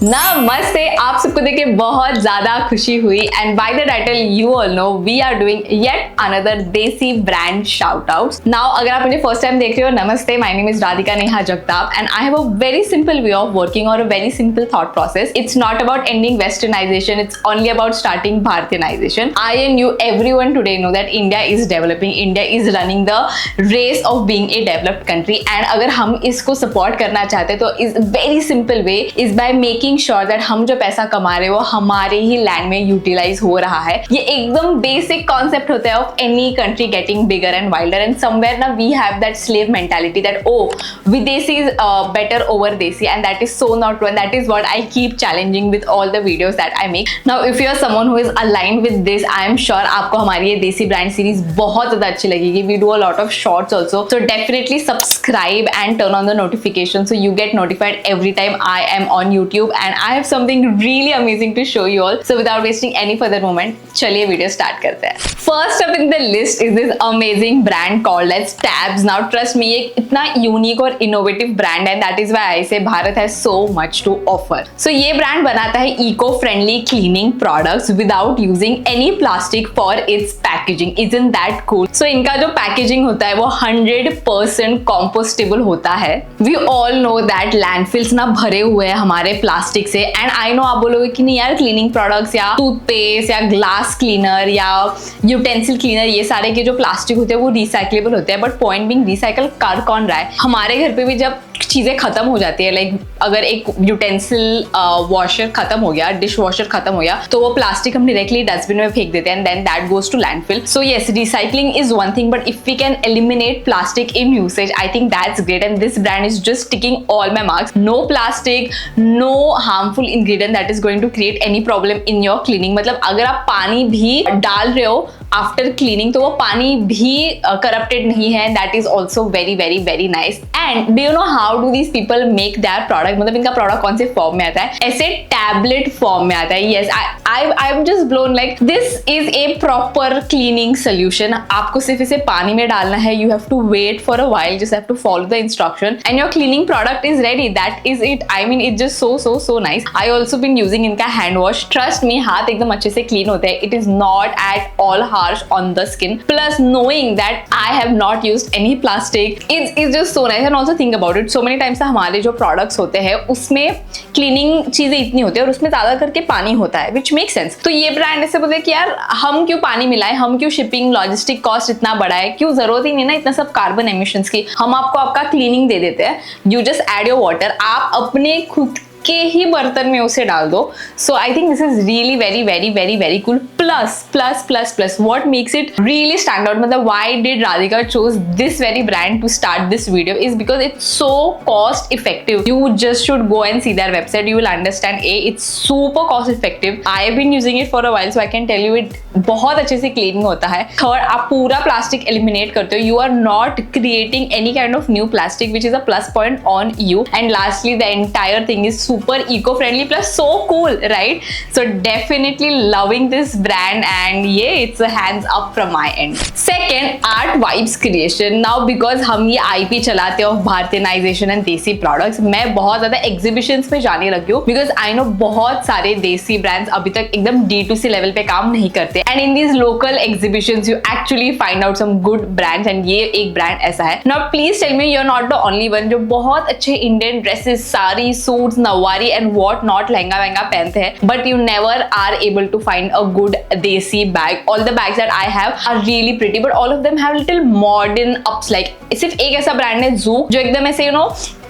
नमस्ते, आप सबको देख के बहुत ज्यादा खुशी हुई and by the title you all know we are doing yet another desi brand shout outs. Now अगर आप मुझे फर्स्ट टाइम देख रहे हो, नमस्ते, my name is Radhika Neha Jagtap and I have a very simple way of working और a very simple thought process. It's not about ending westernisation, it's only about starting Bharatization. I and you, everyone today know that India is developing, India is running the race of being a developed country and अगर हम इसको support करना चाहते हैं तो is very simple way is by making sure that हम जो पैसा कमा रहे हैं वो हमारे ही लैंड में यूटिलाइज हो रहा है। ये एकदम बेसिक कॉन्सेप्ट होता है of any country getting bigger and wilder and somewhere ना we have that slave mentality that oh videshi is better over desi and that is so not true and that is what I keep challenging with all the videos that I make. Now if you are someone who is aligned with this, I am sure आपको हमारी ये देसी brand series बहुत ज़्यादा अच्छी लगेगी. We do a lot of shorts also, so definitely subscribe and turn on the notification so you get notified every time I am on YouTube and I have something really amazing to show you all. So without wasting any further moment, चलिए video start करते हैं. First up in the list is this amazing brand called as Tabs. Now trust me, ये इतना unique और innovative brand है, that is why I say Bharat has so much to offer. So ये brand बनाता है eco-friendly cleaning products without using any plastic for its packaging. Isn't that cool? So इनका जो packaging होता है वो 100% compostable होता है. We all know that landfills ना भरे हुए हैं हमारे प्लास्टिक से एंड आई नो आप बोलोगे कि नहीं यार, क्लीनिंग प्रोडक्ट्स या टूथपेस्ट या ग्लास क्लीनर या यूटेंसिल क्लीनर ये सारे के जो प्लास्टिक होते हैं वो रिसाइक्लेबल होते हैं, बट पॉइंट बिंग रिसाइकल कर कौन रहा है? हमारे घर पे भी जब चीजें खत्म हो जाती है, लाइक अगर एक यूटेंसिल वॉशर खत्म हो गया, डिश वॉशर खत्म हो गया, तो वो प्लास्टिक हम डायरेक्टली डस्टबिन में फेंक देते हैं and then that goes to landfill. So yes, recycling is one thing, but if we can eliminate plastic in usage, I think that's great and this brand is just ticking all my marks. No plastic, no harmful ingredient that is going to create any problem in your cleaning. मतलब अगर आप पानी भी डाल रहे हो after cleaning तो वो पानी भी करप्टेड नहीं है. That is also very very very nice. And do you know how do these people make that product? मतलब इनका प्रोडक्ट कौन से फॉर्म में आता है? ऐसे टैबलेट फॉर्म में आता है. Yes, I am just blown, like this is a proper cleaning solution. आपको सिर्फ इसे पानी में डालना है. You have to wait for a while, just have to follow the instruction and your cleaning product is ready. That is it. I mean it just so nice. I also been using इनका hand wash. Trust me, हाथ एकदम अच्छे से clean होते हैं. इट इज not at all harsh on the skin, plus knowing that I have not used any plastic is just so nice. And also think about it, so many times हमारे जो products होते हैं उसमें क्लीनिंग चीजें इतनी होती है और उसमें ज्यादा करके पानी होता है, which makes sense. तो ये ब्रांड ऐसे बोलते हैं कि यार हम क्यों पानी मिलाएं, हम क्यों शिपिंग लॉजिस्टिक कॉस्ट इतना बड़ा है, क्यों जरूरत ही नहीं ना इतना सब कार्बन एमिशंस की. हम आपको आपका क्लीनिंग दे देते हैं. You just add your water, आप अपने खुद के ही बर्तन में उसे डाल दो. So I think this is really very very very very cool. Plus what makes it really stand out, मतलब why did Radhika choose this very brand to start this video is because it's so cost effective. You just should go and see their website, you will understand it's super cost effective. I have been using it for a while, so I can tell you it बहुत अच्छे से cleaning होता है. Third, आप पूरा plastic eliminate करते हो. You are not creating any kind of new plastic, which is a plus point on you. And lastly the entire thing is super eco-friendly plus so cool, right? So definitely loving this brand and yeah, it's a hands up from my end. Second, Art Vibes Creation. Now because हम ये IP चलाते हो भारतीयनाइजेशन and देसी products, मैं बहुत ज्यादा exhibitions में जाने लगी हूँ बिकॉज आई नो बहुत सारे देसी ब्रांड्स अभी तक एकदम D2C लेवल पे काम नहीं करते and in these local exhibitions you actually find out some good brands and ये एक ब्रांड ऐसा है. Now please tell me you are not the only one जो बहुत अच्छे Indian dresses, sari, suits, nauvari and what not lehenga वहंगा पहनते हैं, but you never are able to find a good desi bag. All the bags that I have are really pretty, but all of them have little modern ups. Like सिर्फ एक ऐसा brand है Zook जो एकदम ऐसे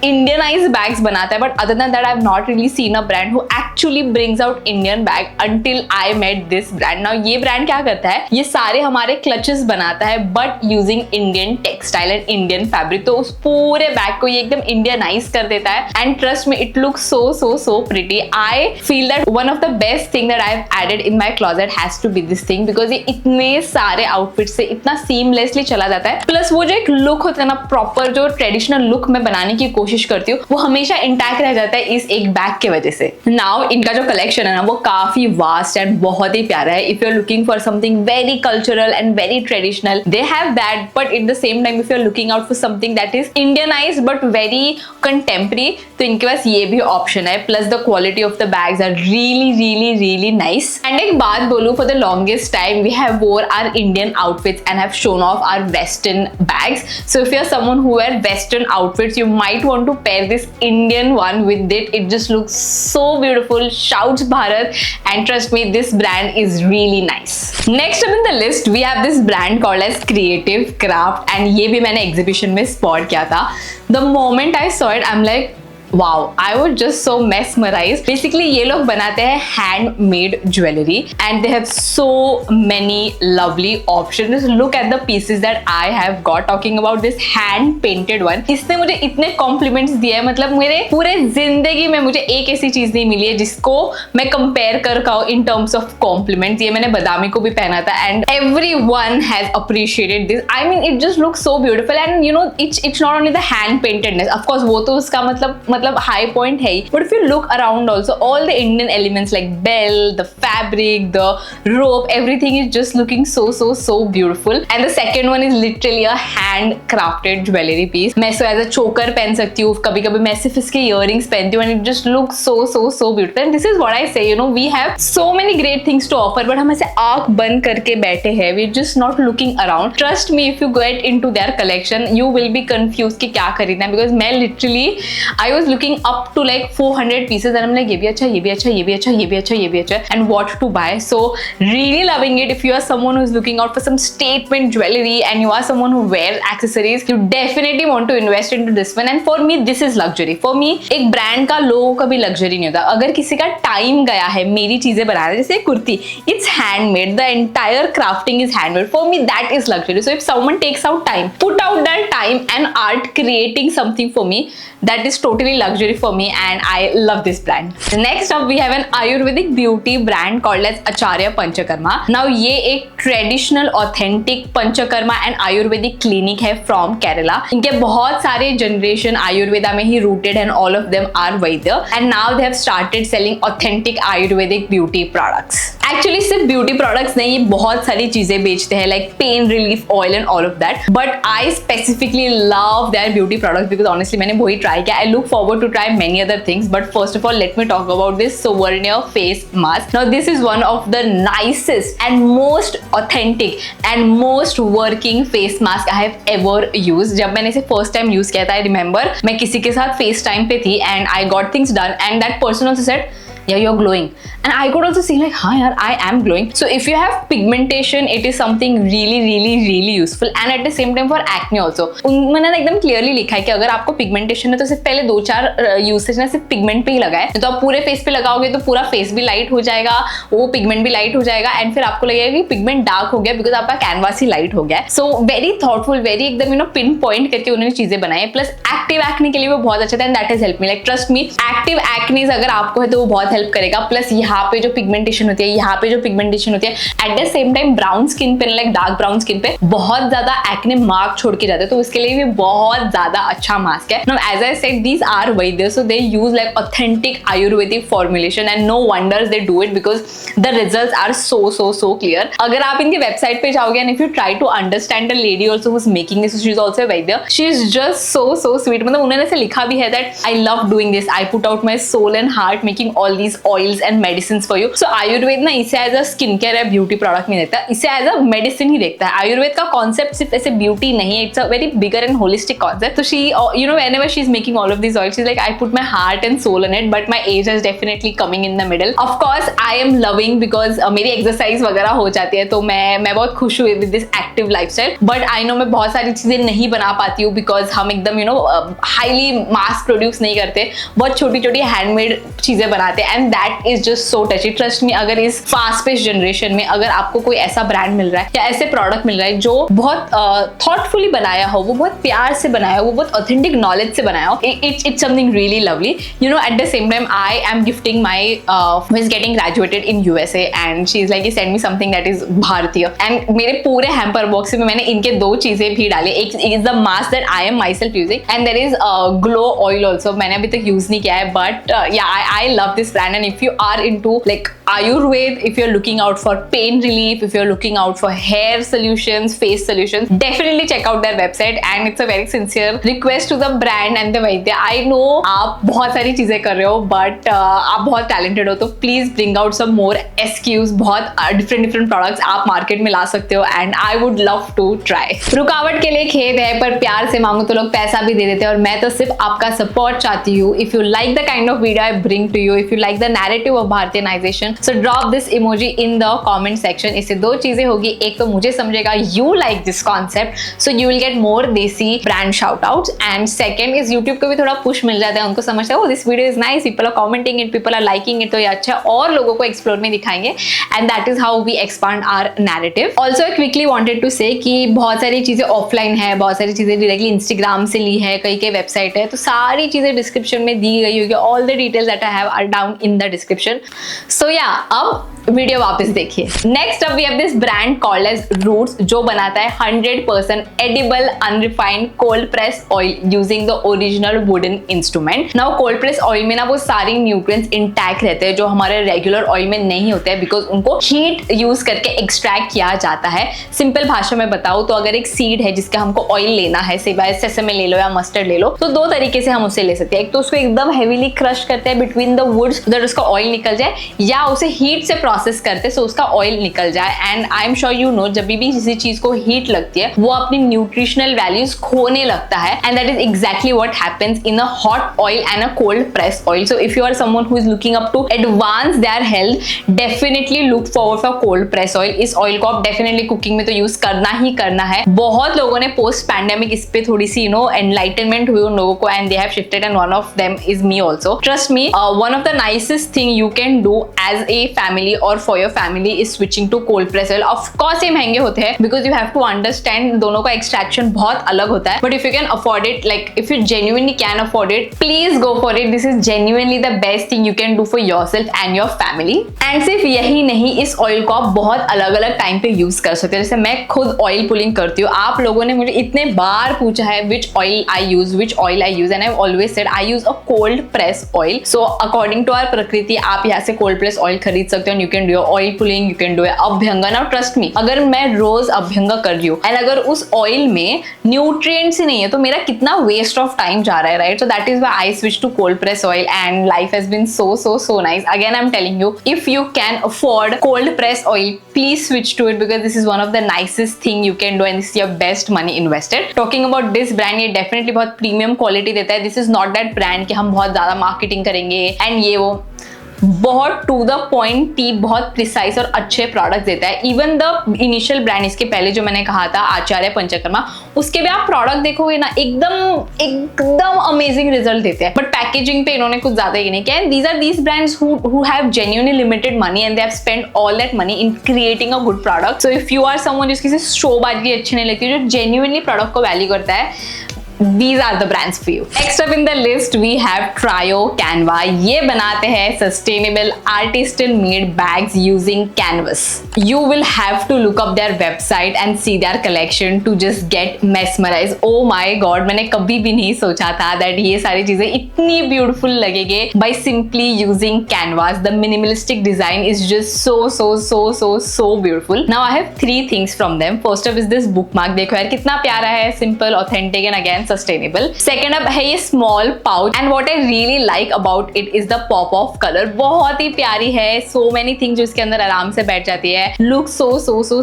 Indianise bags बनाता है, but other than that I have not really seen a brand who actually brings out Indian bag until I met this brand. Now ये ब्रांड क्या करता है, ये सारे हमारे क्लचेस बनाता है but using Indian textile and Indian fabric. तो उस पूरे बैग को ये एकदम इंडियनाइज कर देता है and trust me, it looks so pretty. I feel that one of the best thing that I've added in my closet has to be this thing because ये इतने सारे आउटफिट से इतना सीमलेसली चला जाता है. प्लस वो जो एक लुक होता है ना, प्रॉपर जो ट्रेडिशनल लुक में बनाने की कोशिश करती हूँ, वो हमेशा इंटैक्ट रह जाता है इस एक बैग की वजह से. नाउ इनका जो कलेक्शन है ना वो काफी वास्ट एंड बहुत ही प्यारा है. If you are looking for something very cultural and very traditional, they have that, but at the same time if you are looking out for something that is Indianised but very contemporary, तो इनके पास ये भी option है. Plus the quality of the bags are really really really nice. And एक बात बोलूं, for the longest time we have wore our Indian outfits and have shown of our western bags. So if you're someone who wear western outfits, you might want to pair this Indian one with it. It just looks so beautiful. Shouts Bharat, and trust me, this brand is really nice. Next up in the list we have this brand called as Creative Craft, and ये भी मैंने exhibition में spot किया था. The moment I saw it, I'm like, wow, I was just so mesmerized. Basically ये लोग बनाते हैं handmade jewelry and they have so many lovely options. Just look at the pieces that I have got. Talking about this hand painted one, इसने मुझे इतने compliments दिए हैं, मतलब मेरे पूरे जिंदगी में मुझे एक ऐसी चीज नहीं मिली है जिसको मैं compare कर पाऊँ in terms of compliments. ये मैंने बदामी को भी पहना था and everyone has appreciated this. I mean it just looks so beautiful and you know it's not only the hand paintedness. Of course वो तो उसका मतलब high point है, but if you look around also, all the Indian elements like bell, the fabric, the rope, everything is just looking so beautiful. And the second one is literally a hand crafted jewelry piece. मैं इसको as a choker पहन सकती हूँ, कभी कभी मैं सिर्फ इसके earrings पहनती हूँ and it just looks so beautiful. And this is what I say, you know, we have so many great things to offer, but हम ऐसे आँख बंद करके बैठे हैं, we're just not looking around. Trust me, if you get into their collection, you will be confused कि क्या खरीदना है, because मैं literally I was looking up to like 400 pieces and I'm like ये भी अच्छा, ये भी अच्छा, ये भी अच्छा, ये भी अच्छा, ये भी अच्छा, and what to buy. So really loving it. If you are someone who is looking out for some statement jewelry and you are someone who wears accessories, you definitely want to invest into this one. And for me this is luxury. For me एक brand का लोगों का भी luxury नहीं होता. अगर किसी का time गया है मेरी चीजें बनाने, जैसे kurti, it's handmade, the entire crafting is handmade. For me that is luxury. So if someone takes out time, put out that time and art creating something for me, that is totally luxury for me and I love this brand. Next up we have an Ayurvedic beauty brand called as Acharya Panchakarma. Now ये एक traditional authentic Panchakarma and Ayurvedic clinic है from Kerala. इनके बहुत सारे generation Ayurveda में ही rooted and all of them are Vaidya, and now they have started selling authentic Ayurvedic beauty products. Actually सिर्फ beauty products नहीं, ये बहुत सारी चीजें बेचते हैं like pain relief oil and all of that, but I specifically love their beauty products because honestly मैंने वही try किया. I look forward to try many other things, but first of all let me talk about this Suvarna face mask. Now this is one of the nicest and most authentic and most working face mask I have ever used. जब मैंने इसे first time use किया था, I remember मैं किसी के साथ FaceTime पे थी and I got things done and that person also said, yeah, you're glowing, and I could also see like, हाँ यार, I am glowing. So if you have pigmentation, it is something really useful, and at the same time for acne also. उन्होंने एकदम clearly लिखा है कि अगर आपको pigmentation है तो सिर्फ पहले 2-4 यूसेज ना सिर्फ पिगमेंट पे ही लगाए, तो आप पूरे फेस पे लगाओगे तो पूरा फेस भी लाइट हो जाएगा, वो पिगमेंट भी लाइट हो जाएगा, एंड फिर आपको लगेगा कि पिगमेंट डार्क हो गया बिकॉज आपका कैनवास ही लाइट हो गया. सो वेरी थॉटफुल, वेरी एकदम यू नो पिन पॉइंट करके उन्होंने चीजें बनाई है. प्लस एक्टिव एक्ने के लिए वो बहुत अच्छा था, and that has help me. Like trust me, active acnes अगर आपको है तो वो बहुत हेल्प करेगा. प्लस यहाँ पे जो पिगमेंटेशन होती है, यहाँ पे जो पिगमेंटेशन होती है, eight the same time brown skin पे, लाइक डार्क ब्राउन स्किन पे बहुत ज्यादा एक्ने मार्क छोड़ के जाते हैं, तो उसके लिए भी बहुत ज्यादा अच्छा मास्क है. Now as I said, these are vaidya, so they use like authentic Ayurvedic formulation, and no wonders they do it because the results are so clear. अगर आप इनके वेबसाइट पे जाओगे and if you try to understand the lady also who is making this, she is also vaidya, she is just so sweet. मतलब उन्होंने ऐसे लिखा भी है that I love doing this, I put out my soul and heart making all these oils and medicine for you. So Ayurveda ना इसे as a skin care या beauty product नहीं देखता, इसे एज अ मेडिसिन ही देखता है. आयुर्वेद का कॉन्सेप्ट सिर्फ ऐसे ब्यूटी नहीं है, it's a very bigger and holistic concept. तो she you know whenever she is making all of this oil, she is like I put my heart and soul in it, but my age is definitely coming in the middle. Of course I am loving because मेरी exercise वगैरह हो जाती है, तो मैं बहुत खुश हुई with this active lifestyle. But I know मैं बहुत सारी चीजें नहीं बना पाती हूँ बिकॉज हम एकदम you know highly mass produce नहीं करते, बहुत छोटी छोटी हैंडमेड चीजें बनाते हैं, and that is just so टची. Trust me, अगर इस फास्ट पेस जनरेशन में अगर आपको कोई ऐसा ब्रांड मिल रहा है या ऐसे प्रोडक्ट मिल रहा है जो बहुत थॉटफुली बनाया हो, वो बहुत प्यार से बनाया हो, वो बहुत ऑथेंटिक नॉलेज से बनाया हो, it's something really lovely. You know at the same time I am gifting my who is getting graduated in USA and she is like send me something that is भारतीय, and मेरे पूरे hamper box में मैंने इनके 2 चीजें भी डाली. एक is the mask that I am myself using, and there is glow oil also. मैंने अभी तक यूज नहीं किया है, but yeah I love this brand, and if you are into like Ayurveda, if you're looking out for pain relief, if you're looking out for hair solutions, face solutions, definitely check out their website. And it's a very sincere request to the brand and the Vaidya. I know आप बहुत सारी चीजें कर रहे हो, but आप बहुत talented हो, तो please bring out some more SKUs, बहुत different products आप market में ला सकते हो, and I would love to try. रुकावट के लिए खेद है, पर प्यार से मांगो तो लोग पैसा भी दे देते हैं, और मैं तो सिर्फ आपका सपोर्ट चाहती हूँ. If you like the kind of video I bring to you, if you like the narrative of Bharatianization, so drop this emoji in the comment section. इससे दो चीजें होगी, एक तो मुझे समझेगा you like this concept, so you will get more desi brand shoutouts, and second is YouTube को भी थोड़ा push मिल जाता है, उनको समझता है oh this video is nice, people are commenting it, people are liking it, तो ये अच्छा है, और लोगों को एक्सप्लोर में दिखाएंगे, and that is how we expand our narrative. Also I quickly wanted to say कि बहुत सारी चीजें ऑफलाइन है, बहुत सारी चीजें डायरेक्टली इंस्टाग्राम से ली है, कई कई वेबसाइट है, तो सारी चीजें डिस्क्रिप्शन में दी गई होगी. All the details that I have are down in the description. So या अब वीडियो वापस देखिए. Next up we have this brand called Age Roots, जो बनाता है 100% edible unrefined cold press oil using the original wooden instrument. Now cold press oil में ना वो सारी न्यूट्रिएंट्स इंटैक्ट रहते हैं जो हमारे रेगुलर ऑयल में नहीं होते हैं, बिकॉज उनको हीट यूज करके एक्सट्रैक्ट किया जाता है. सिंपल भाषा में बताऊं तो अगर एक सीड है जिसका हमको ऑयल लेना है, सिवाय सेसमे ले लो या मस्टर्ड ले लो, तो दो तरीके से हम उसे ले सकते हैं. एक तो उसको एकदम हेवीली क्रश करते हैं बिटवीन द वुड्स दैट उसका ऑयल निकल जाए, या उसे हीट से प्रोसेस करते सो उसका ऑयल निकल जाए. And I am sure you know, जब भी किसी चीज को हीट लगती है वो अपनी न्यूट्रिशनल वैल्यूज खोने लगता है, and that is exactly what happens in a hot oil and a cold press oil. So if you are someone who is looking up to advance their health, definitely look forward for cold press oil. इस oil को आप definitely cooking में तो use करना ही करना है. बहुत लोगों ने पोस्ट पैंडेमिक इस पे थोड़ी सी एनलाइटनमेंट हुई उन लोगों को, and they have shifted, and one of them is me also. Trust me, one of the nicest thing you can do as a family और for your family is switching to cold press oil. Of course ये महंगे होते हैं, because you have to understand दोनों का extraction बहुत अलग होता है. But if you can afford it, like if you genuinely can afford it, please go for it. This is genuinely the best thing you can do for yourself and your family. And सिर्फ यही नहीं, इस oil को आप बहुत अलग अलग time पे यूज कर सकते हो. जैसे मैं खुद ऑयल पुलिंग करती हूँ. आप लोगों ने मुझे इतने बार पूछा है which oil I use, and I always said I use a cold press oil. So according to our prakriti, आप यहाँ से कोल्ड प्रेस ऑयल खरीद सकते हो. You can do oil pulling, you can do abhyanga. Now trust me, अगर मैं रोज अभ्यंगा कर रही हूँ एंड अगर उस ऑयल में न्यूट्रिएंट्स ही नहीं है, तो मेरा कितना वेस्ट ऑफ टाइम जा रहा है, right? So that is why I switch to cold press oil, and life has been so nice. Again, I'm telling you, if you can afford cold press oil, please switch to it, because this is one of the nicest thing you can do, and this is your best money invested. Talking about this brand, ये definitely बहुत premium quality देता है. This is not that brand कि हम बहुत ज्यादा marketing करेंगे and ये वो. बहुत टू द पॉइंट टी, बहुत प्रिसाइज और अच्छे प्रोडक्ट देता है. इवन द इनिशियल ब्रांड, इसके पहले जो मैंने कहा था आचार्य पंचकर्मा, उसके भी आप प्रोडक्ट देखोगे ना, एकदम अमेजिंग रिजल्ट देते हैं. बट पैकेजिंग पे इन्होंने कुछ ज्यादा ही नहीं किया. And these brands who have genuinely limited money, and they have spent all that money in creating a good product. So if you are someone जिसकी शोबाजी अच्छी नहीं लगती, जो जेन्युइनली प्रोडक्ट को वैल्यू करता है, these are the brands for you. Next up in the list we have Trio Canva. ये बनाते हैं sustainable artisan made bags using canvas. You will have to look up their website and see their collection to just get mesmerized. Oh my god, मैंने कभी भी नहीं सोचा था that ये सारी चीजें इतनी beautiful लगेंगे by simply using canvas. The minimalistic design is just so beautiful. Now I have 3 things from them. First up is this bookmark. देखो यार कितना प्यारा है, simple, authentic and again sustainable. Second up है ये small pouch, and what I really like about it is the pop of color. बहुत ही प्यारी है. So many things जो इसके अंदर आराम से बैठ जाती है. Looks so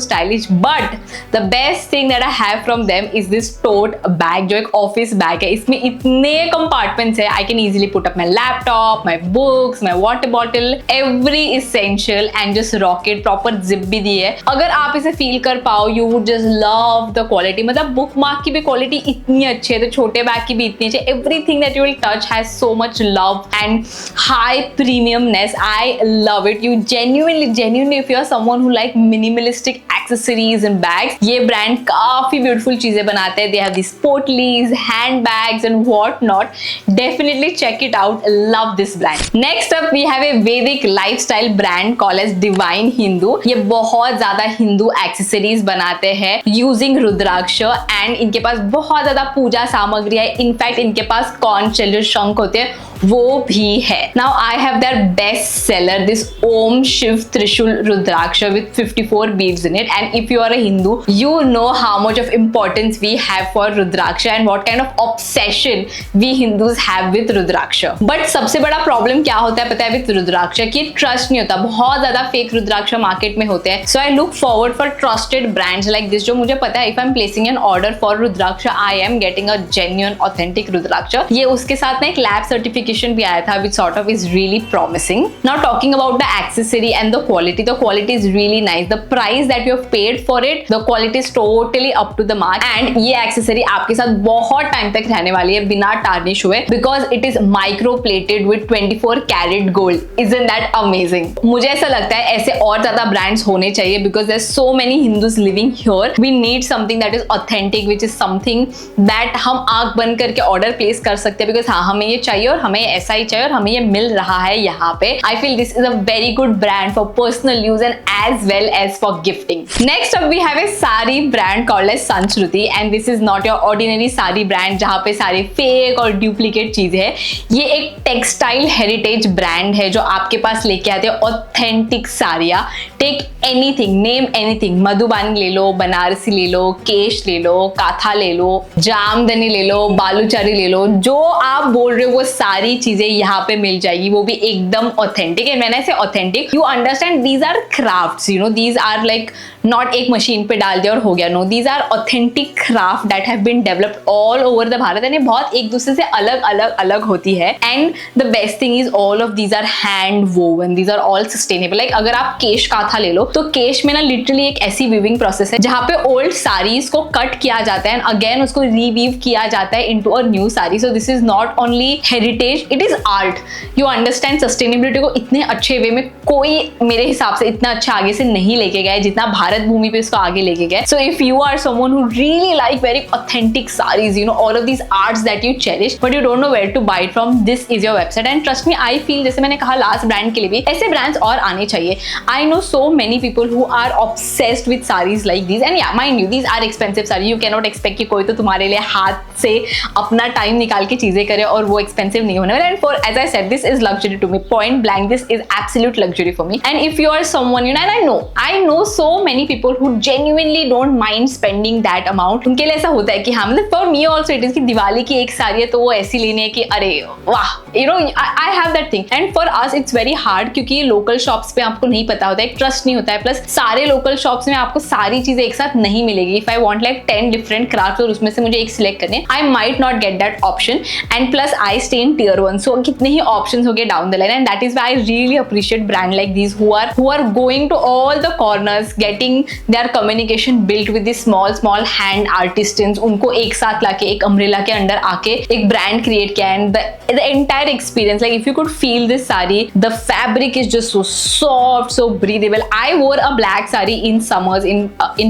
stylish. But the best thing that I have from them is this tote bag, जो एक office bag है. इसमें इतने compartments है. I can easily put up my laptop, my books, my water bottle, every essential, and just rock it. Proper zip भी दी है. अगर आप इसे feel कर पाओ, you would just love the quality. मतलब bookmark की भी quality इतनी अच्छी है, तो छोटे बैग की भी इतनी अच्छी. Everything that you will touch has so much love and high premiumness. I love it. You genuinely if you are someone who like minimalistic accessories and bags, ये ब्रांड काफी ब्यूटीफुल चीजें बनाते हैं. They have these पोटलीज, handbags and what not. Definitely check it out. Love this brand. Next up we have a Vedic lifestyle brand called as Divine Hindu. ये बहुत ज्यादा Hindu accessories बनाते हैं using रुद्राक्ष, एंड इनके पास बहुत ज्यादा पूजा सामग्री है. इनफैक्ट इनके पास कॉर्न शेल जो शंख होते हैं वो भी है। Now I have their best seller this Om Shiv trishul rudraksha with 54 beads in it, and if you are a Hindu you know how much of importance we have for rudraksha and what kind of obsession we Hindus have with rudraksha. But सबसे बड़ा problem क्या होता है पता है with रुद्राक्ष कि trust नहीं होता, बहुत ज्यादा फेक रुद्राक्ष मार्केट में होते हैं। So I look forward for trusted brands like this, जो मुझे पता है if I am placing an order for rudraksha I am getting a genuine authentic rudraksha. ये उसके साथ ना एक लैब सर्टिफिकेशन भी आया था which sort of is really promising. Now talking about the accessory and the quality is really nice. The price that you have paid for it, the quality is totally up to the mark. And ये accessory आपके साथ बहुत time तक रहने वाली है बिना tarnish हुए, because it is micro plated with 24 karat gold. Isn't that amazing? मुझे ऐसा लगता है ऐसे और ज्यादा ब्रांड्स होने चाहिए because there's so many Hindus living here. We need something that is authentic, which is something that हम आंख बंद करके ऑर्डर प्लेस कर सकते हैं because हाँ हमें ये चाहिए और हमें ऐसा ही चाहिए और हमें ये मिल रहा है यहाँ पे। I feel this is a very good brand for personal use and as well as for gifting. Next up we have a sari brand called as Sanskriti, and this is not your ordinary sari brand जहाँ पे सारी fake और duplicate चीजें है। ये एक textile heritage brand है जो आपके पास लेके आते हैं ऑथेंटिक साड़ियाँ। Take anything, name anything, Madhubani ले लो, बनारसी ले लो, केश ले लो, काथा ले लो, जामदनी ले लो, बालूचारी ले लो, जो आप बोल रहे हो वो सारी चीजें यहाँ पे मिल जाएगी, वो भी एकदम authentic. And when I say authentic you understand these are crafts, you know these are like not एक मशीन पे डाल दिया और हो गया। No, these are authentic craft that have been developed all over the Bharat, and ये बहुत एक दूसरे से अलग अलग अलग होती है। And the best thing is all of these are hand woven, these are all sustainable. Like अगर आप केश काथा ले लो तो केश में ना लिटरली एक ऐसी वीविंग प्रोसेस है जहाँ पे ओल्ड साड़ीज को कट किया जाता है एंड अगेन उसको रीवीव किया जाता है into a new sari. So this is not only heritage, it is art. You understand sustainability को इतने अच्छे वे में कोई मेरे हिसाब से इतना अच्छा आगे से नहीं लेके गया जितना भारत भूमि पे इसको आगे लेके गए। So if you are someone who really like very authentic saris, you know all of these arts that you cherish but you don't know where to buy it from, this is your website. And trust me, I feel जैसे मैंने कहा last brand के लिए भी ऐसे brands और आने चाहिए। I know so many people who are obsessed with saris like this, and yeah mind you these are expensive sari. You can not expect कि कोई तो तुम्हारे लिए हाथ से अपना टाइम निकाल के चीजें करे और वो एक्सपेंसिव नहीं होने वाला। And for as I said, this is luxury to me, point blank, this is absolute luxury for me. And if you are someone, you know, and I know so many people who genuinely don't mind spending that amount, उनके लिए ऐसा होता है कि हाँ, मतलब for me also it is कि दिवाली की एक साड़ी है तो वो ऐसी लेनी है कि अरे वाह, you know, I have that thing. And for us it's very hard क्योंकि लोकल शॉप्स पे आपको नहीं पता होता है, एक ट्रस्ट नहीं होता है, प्लस सारे लोकल शॉप्स में आपको सारी चीजें एक साथ नहीं मिलेगी। If I want like 10 different craft और उसमें से मुझे एक सिलेक्ट करने, I might not get that option. And plus I stay in tier 1, सो कितने ही ऑप्शंस हो गए down the line. And that is why I really appreciate brand like these who are going to all the corners, getting their communication built with these small hand artisans, उनको एक साथ लाके एक umbrella के under आके एक brand create किया। And the entire experience, like if you could feel this sari, the fabric is just so soft, so breathable. I wore a black sari in summers in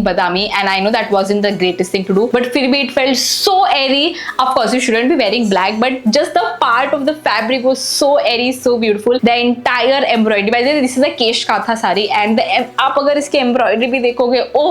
Badami, and I know that wasn't the greatest thing to do, but फिर भी it felt so airy. Of course you shouldn't be wearing black, but just the part of the fabric was so airy, so beautiful. The entire embroidery, by the way this is a kesh katha sari, and आप अगर इसके embroidery भी देखोगे, oh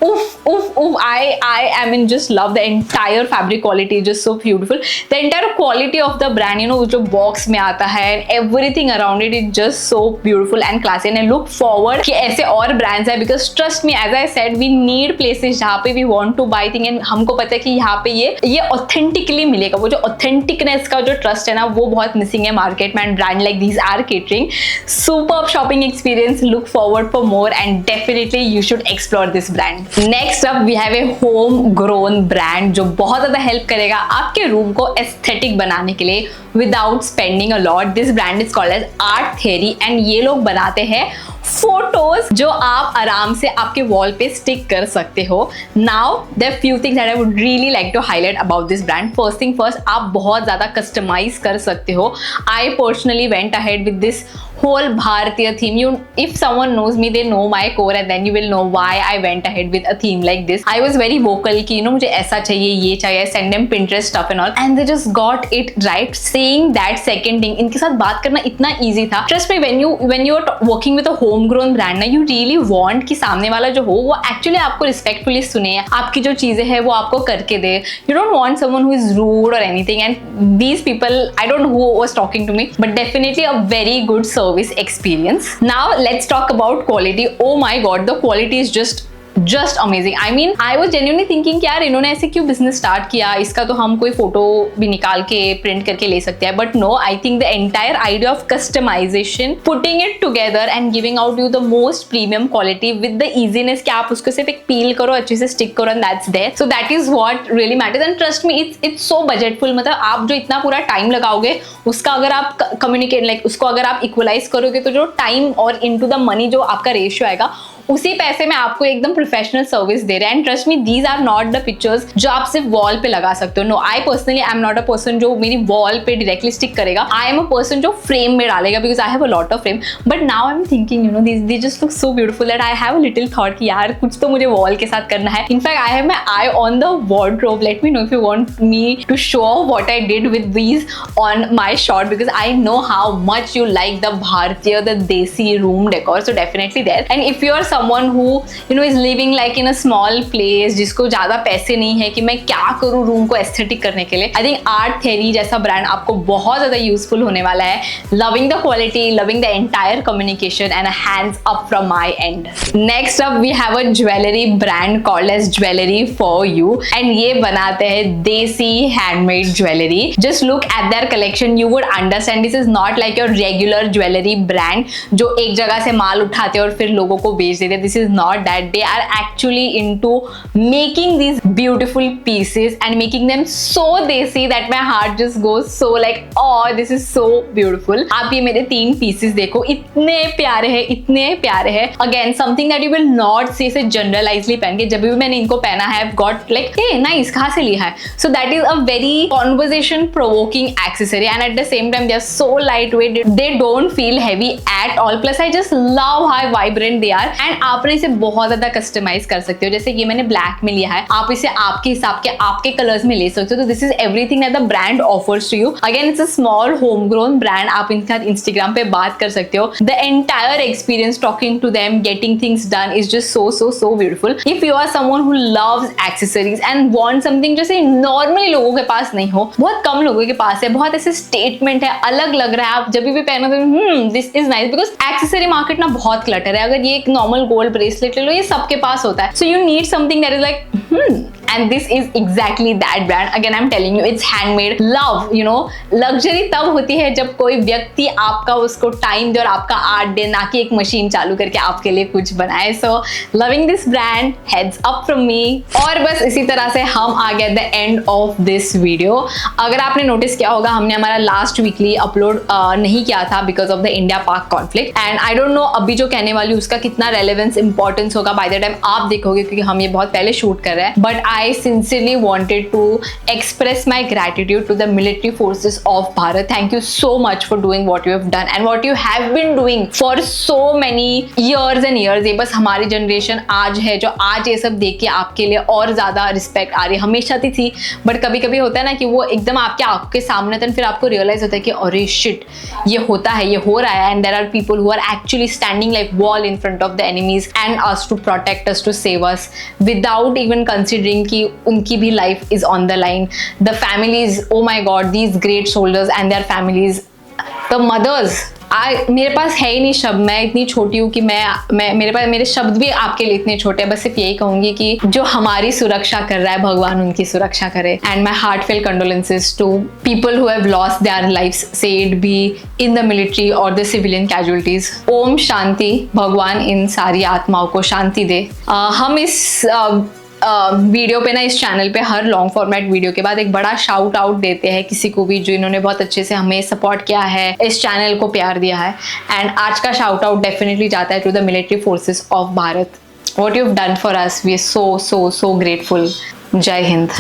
oof, I am in just love. The entire fabric quality is just so beautiful. The entire quality of the brand, you know, जो box में आता है and everything around it is just so beautiful and classy. And I look forward कि ऐसे और brands है, because trust me, as I said, we need places जहाँ पे we want to buy thing, and हमको पता है कि यहाँ पे ये authentically मिलेगा। वो जो authenticness का जो trust है ना, वो बहुत missing है मार्केट में, and brand like these are catering superb shopping experience. Look forward for more, and definitely you should explore this brand. Next up we have a home grown brand जो बहुत ज्यादा help करेगा आपके room को aesthetic बनाने के लिए without spending a lot. This brand is called as Art Theory, and ये लोग बनाते हैं फोटोज जो आप आराम से आपके वॉल पे स्टिक कर सकते हो। Now there are few things that I would really like to highlight about this brand. First thing first, आप बहुत ज्यादा कस्टमाइज कर सकते हो। I personally went ahead with this whole Bharatiya theme. You, if someone knows me, they know my core, and then you will know why I went ahead with a theme like this. I was very vocal कि मुझे ऐसा चाहिए, ये चाहिए, send them Pinterest stuff and all, and they just got it right. Saying that second thing, इनके साथ बात करना इतना easy था. Trust me, when you are working with a homegrown brand ना, you really want कि सामने वाला जो हो वो actually आपको respectfully सुने, आपकी जो चीजें हैं वो आपको करके दे. You don't want someone who is rude or anything, and these people, I don't know who was talking to me, but definitely a very good service experience. Now let's talk about quality. Oh my god, the quality is just amazing. I mean I was genuinely thinking कि यार इन्होंने ऐसे क्यों business start किया, इसका तो हम कोई फोटो भी निकाल के प्रिंट करके ले सकते हैं. But no, I think the entire idea of customisation, putting it together and giving out you the most premium quality with the easiness कि आप उसको सिर्फ एक पील करो, अच्छे से स्टिक करो, and that's there. So that is what really matters. And trust me, it's so budgetful. मतलब आप जो इतना पूरा टाइम लगाओगे उसका अगर आप कम्युनिकेट लाइक उसको अगर आप इक्वलाइज करोगे तो जो टाइम और इनटू द मनी जो आपका रेशियो आएगा उसी पैसे में आपको एकदम प्रोफेशनल सर्विस दे रहे हैं. And trust me, these are not the pictures जो आप सिर्फ वॉल पे लगा सकते हो. No, I personally I am not a person जो मेरी वॉल पे डायरेक्टली स्टिक करेगा. आई एम अ पर्सन जो फ्रेम में डालेगा, because I have a lot of frame. But now I am thinking, you know, they just look so beautiful that I have a little thought कि यार कुछ तो मुझे wall के साथ करना है. In fact I have my eye on the wardrobe. Let me know if you want me to show off what I did with these on my shot, because I know how much you like the भारतीय, the desi room decor. So definitely there. And if you are someone who you know is living like in a small place, जिसको ज्यादा पैसे नहीं है कि मैं क्या करूँ रूम को एस्थेटिक करने के लिए, आई थिंक आर्ट थेरी जैसा ब्रांड आपको बहुत ज्यादा यूजफुल होने वाला है. Loving the quality, loving the entire communication, and hands up from my end. Next up we have a jewellery brand called edge jewellery for you, and ये बनाते हैं desi handmade jewellery. Just look at their collection, you would understand this is not like your regular jewellery brand जो एक जगह से माल उठाते और फिर लोगों को बेच देते. This is not that. They are actually into making these beautiful pieces and making them so desi that my heart just goes so like, oh, this is so beautiful. आप ये मेरे 3 pieces देखो, इतने प्यारे हैं, इतने प्यारे हैं. Again, something that you will not see से generalizely पहन के. जब भी मैंने इनको पहना है, I've got like, hey, nice, कहाँ से लिया है? So that is a very conversation provoking accessory, and at the same time they are so lightweight. They don't feel heavy at all. Plus I just love how vibrant they are. And आपने इसे बहुत ज्यादा customise कर सकते हो. जैसे ये मैंने ब्लैक में लिया है, आप इसे आपके हिसाब के आपके कलर्स में ले सकते हो. तो this is everything that the brand offers to you. Again, it's a small home grown brand. आप इनके साथ इंस्टाग्राम पे बात कर सकते हो. The entire experience talking to them, getting things done is just so beautiful. If you are someone who loves accessories and want something जैसे normally लोगों के पास नहीं हो, बहुत कम लोगों के पास है, बहुत ऐसे स्टेटमेंट है, अलग लग रहा है, आप जब भी पहनो तो this is nice. Because accessory market ना बहुत क्लटर है. अगर ये एक नॉर्मल गोल्ड ब्रेसलेट ले लो, ये सबके पास होता है. So you need something that is like and this is exactly that brand. Again, I'm telling you, it's handmade. Love, you know, luxury तब होती है जब कोई व्यक्ति आपका उसको टाइम दे और आपका आर्ट दे, ना कि एक मशीन चालू करके आपके लिए कुछ बनाए. So loving this brand, heads up from me. और बस इसी तरह से हम आ गए the end of this video. अगर आपने नोटिस किया होगा, हमने हमारा लास्ट वीकली अपलोड नहीं किया था because of the India Pak conflict, and I don't know अभी जो कहने वाली उसका कितना रेलेवेंस इंपॉर्टेंस होगा बाय द टाइम आप देखोगे, क्योंकि हम ये बहुत पहले शूट कर रहे हैं. But I sincerely wanted to express my gratitude to the military forces of Bharat. Thank you so much for doing what you have done and what you have been doing for so many years and years. ये बस हमारी generation आज है जो आज ये सब देख के आपके लिए और ज्यादा रिस्पेक्ट आ रही है. हमेशा थी, बट कभी कभी होता है ना कि वो एकदम आपके आंखों के सामने था, फिर आपको रियलाइज होता है कि अरे शिट, ये होता है, ये हो रहा है. And there are people who are actually standing like wall in front of the enemies and us to protect us, to save us, without even considering कि उनकी भी life is on the line. The families, oh my god, these great soldiers and their families, the mothers. मेरे पास है ही नहीं शब्द. मैं इतनी छोटी हूँ कि मेरे शब्द भी आपके लिए इतने छोटे हैं. बस सिर्फ यही कहूंगी कि जो हमारी सुरक्षा कर रहा है, भगवान उनकी सुरक्षा करे. And my heartfelt condolences to people who have lost their lives, say it be in the military और the civilian casualties. Om Shanti. भगवान इन सारी आत्माओं को शांति दे. हम इस वीडियो पे ना, इस चैनल पे हर लॉन्ग फॉर्मेट वीडियो के बाद एक बड़ा शाउट आउट देते हैं किसी को भी जो इन्होंने बहुत अच्छे से हमें सपोर्ट किया है, इस चैनल को प्यार दिया है. एंड आज का शाउट आउट डेफिनेटली जाता है to the military forces of Bharat. What you have done for us, we are so grateful. जय हिंद.